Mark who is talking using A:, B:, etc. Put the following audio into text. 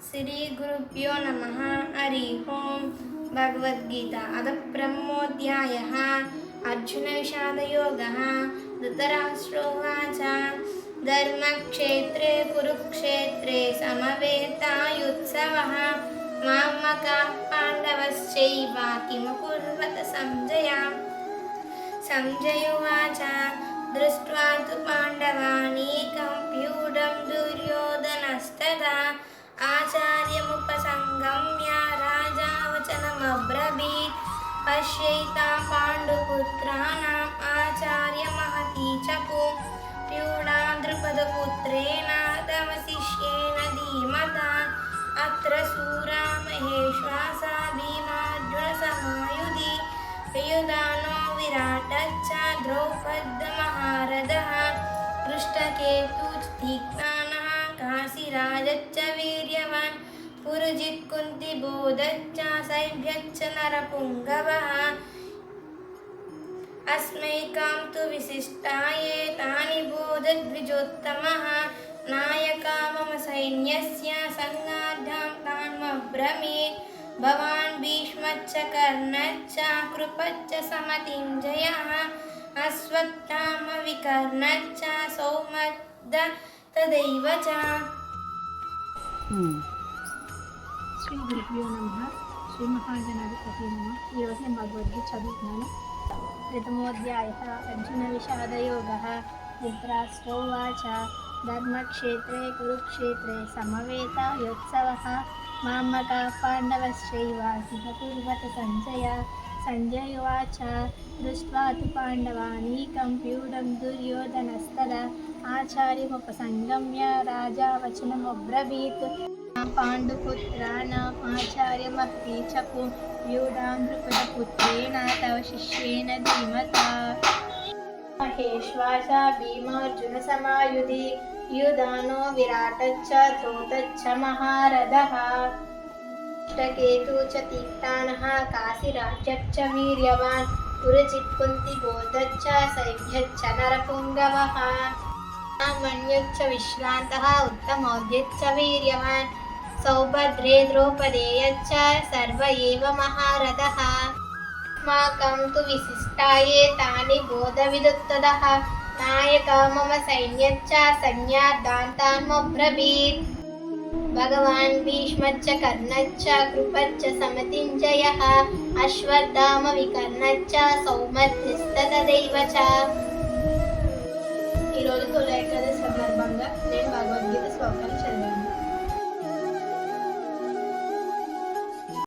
A: श्रीगुरुभ्यो नमः। हरि ओं। भगवद्गीता अथ ब्रह्मोऽध्यायः। अर्जुनविषादयोगः। धृतराष्ट्रोवाच धर्मक्षेत्रे कुरुक्षेत्रे समवेतायुत्सवः मामकाः पाण्डवश्चैव किमकुर्वत संजय। संजय उवाच दृष्ट्वा तु पाण्डवानीकं व्यूढं दुर्योधनस्तदा आचार्यमुपसङ्गम्य राजा वचनमब्रवीत् पश्यैतां पाण्डुपुत्राणाम् आचार्यमहती च व्यूढां द्रुपदपुत्रेण तव शिष्येन धीमता अत्र शूरा महेश्वासा भीमार्जुनसमायुधि युधानो विराटश्च द्रौपदमहारथः दृष्टकेतुस्तीक्ष्णः काशीराजश्च वीर्यवान् पुरुजित् कुन्तिबोधश्च सैभ्यश्च नरपुङ्गवः अस्मैकां तु विशिष्टाये तानि बोधद्विजोत्तमः नायका मम सैन्यस्य संगाढ्यां तान्मब्रवीत् भवान् भीष्मश्च कर्णश्च कृपश्च समतिञ्जयः अश्वत्थामविकर्णश्च सौमद्द तदैव च।
B: శ్రీ గురుభ్యో నమః. శ్రీ మహాగణాధిపతి నమః. ఈరోజు నేను భగవద్గీత చదువుతున్నాను. ప్రథమోధ్యాయः అర్జున విషాదయోగः. ధృతరాష్ట్రోవాచ ధర్మక్షేత్రే కురుక్షేత్రే సమవేతాయుత్సవः మామకాః పాండవశ్చైవ కిమకుర్వత సంజయ. సంజయ ఉవాచ దృష్ట్వా తు పాండవాनीकं व्यूढं दुर्योधनस्तदा आचार्यमुपसङ्गम्य राजा वचनमब्रवीत् पाण्डुपुत्राणाम् आचार्यमहती च व्यूढां द्रुपदपुत्रेण तव शिष्येन धीमता महेश्वासा भीमार्जुनसमायुधि युधानो विराटश्च द्रौपदश्च महारथः दृष्टकेतुः च तीक्ष्णः काशीराजश्च वीर्यवान् पुरुजित् कुन्तिबोधश्च सैभ्यश्च नरपुङ्गवः मन्युश्च विश्रान्तः उत्तमौद्यश्च वीर्यवान् सौभद्रे द्रौपदेयश्च सर्व एव महारथः अस्माकं तु विशिष्टाये तानि बोधविदुत्तदः नायका मम सैन्यश्च संज्ञार्धान्तान्मब्रवीत् भगवान् भीष्मश्च कर्णश्च कृपश्च समतिञ्जयः अश्वत्थामविकर्णश्च सौमद्दस्ततदैव च।